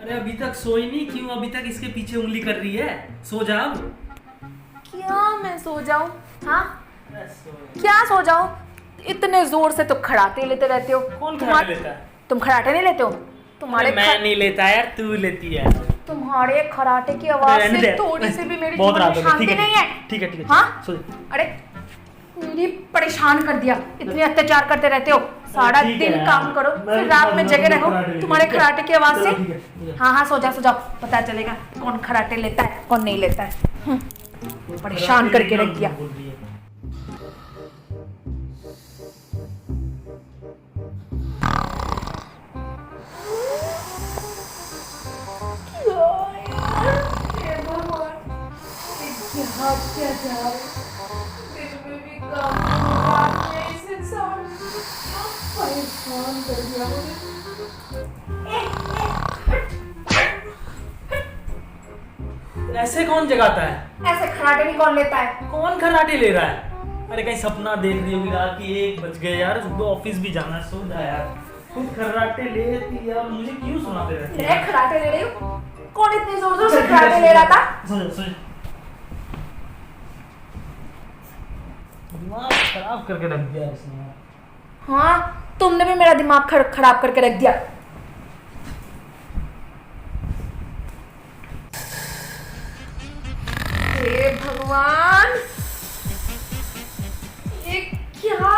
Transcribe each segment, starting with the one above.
अरे अभी तक सोई नहीं, क्यों अभी तक इसके पीछे उंगली कर रही है? सो जा अब। क्या मैं सो जाऊं? हाँ क्या सो जाऊं? इतने जोर से तो खड़ाटे लेते रहते हो। कौन खड़ाटे लेता है? तुम खड़ाटे नहीं लेते हो? तुम्हारे मैं नहीं लेता यार, तू लेती है। तुम्हारे खराटे की आवाज से थोड़ी सी भी मेरी जीवन में शांति नहीं है। ठीक है हाँ? सो। अरे मेरी परेशान कर दिया, इतने अत्याचार करते रहते हो। सारा दिन काम करो फिर रात में जगे रहो तुम्हारे खराटे की आवाज से। हाँ सो जाओ, पता चलेगा कौन खराटे लेता है कौन नहीं लेता है। परेशान करके रख दिया। ऐसे कौन जगाता है? ऐसे खराटे भी कौन लेता है? कौन खराटे ले रहा है? अरे कहीं सपना देख रही होगी, रात के 1 बज गए यार, सुबह ऑफिस भी जाना है। सो जा यार, खुद खराटे लेती यार, मुझे क्यों सुनाते रहती है? मैं खराटे ले रही हूँ? कौन इतनी जोर से खराटे ले रहा था? सो दिमाग खराब करके रख दिया इसने। हाँ तुमने भी मेरा दिमाग खराब करके रख दिया। हे भगवान, ये क्या हो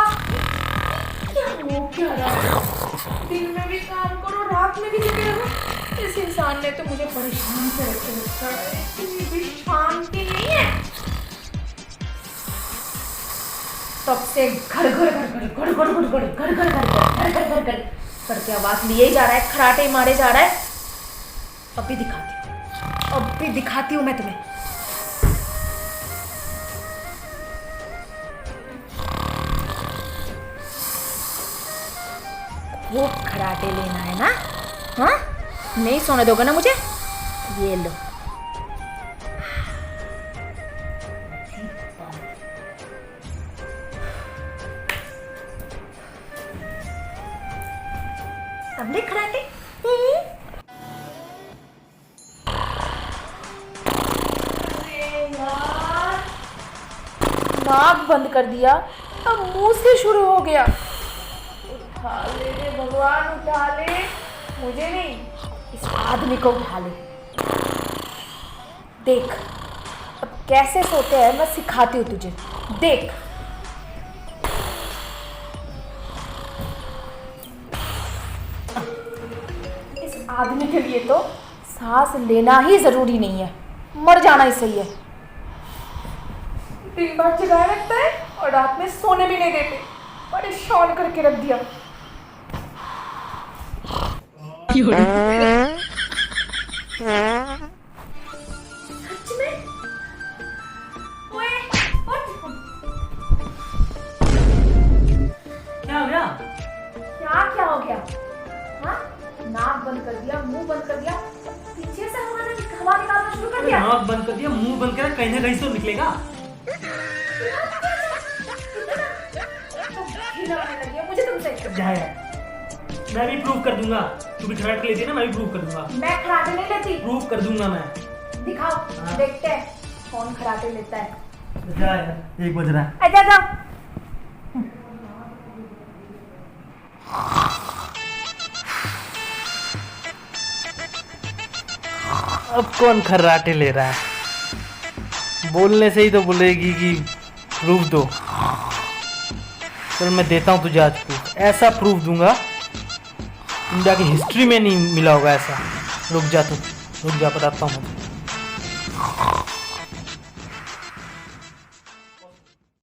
क्या रहा है? दिन में भी काम करो रात में भी जगे रहो। इस इंसान ने तो मुझे परेशान से रखे रखा है, कोई भी शांति नहीं है। तब से घर करके आवाज लिए ही जा रहा है, खराटे मारे जा रहा है। अब भी दिखाती हूँ मैं तुम्हें। वो खराटे लेना है ना? हाँ नहीं सोने दोगे ना मुझे? ये लो। अब ले खराटे। नाक बंद कर दिया, अब मुंह से शुरू हो गया। उठा ले रे भगवान, उठा ले। मुझे नहीं, इस आदमी को उठा ले। देख अब कैसे सोते हैं, मैं सिखाती हूँ तुझे। देख इस आदमी के लिए तो सांस लेना ही जरूरी नहीं है, मर जाना ही सही है। दिन भर जगाए रखता है और रात में सोने भी नहीं देते, परेशान करके रख दिया। सच में? ओए, क्या हो गया? क्या हो गया? हाँ? नाक बंद कर दिया, मुंह बंद कर दिया, पीछे से हवा निकालना शुरू कर दिया। नाक बंद कर दिया, मुंह बंद कर, कहीं ना कहीं से निकलेगा। मुझे तुमसे जाए, मैं भी प्रूव कर दूंगा। तू भी खराटे लेती है ना, मैं भी प्रूव कर दूंगा। मैं खराटे नहीं लेती। प्रूव कर दूंगा मैं। दिखाओ। हाँ। देखते हैं कौन खराटे लेता है। जा यार, 1 बज रहा है। अच्छा अब कौन खर्राटे ले रहा है? बोलने से ही तो बोलेगी कि प्रूफ दो। चल मैं देता हूँ तुझे आज प्रूफ। ऐसा प्रूफ दूंगा इंडिया की हिस्ट्री में नहीं मिला होगा ऐसा। रुक जा, बताता हूँ।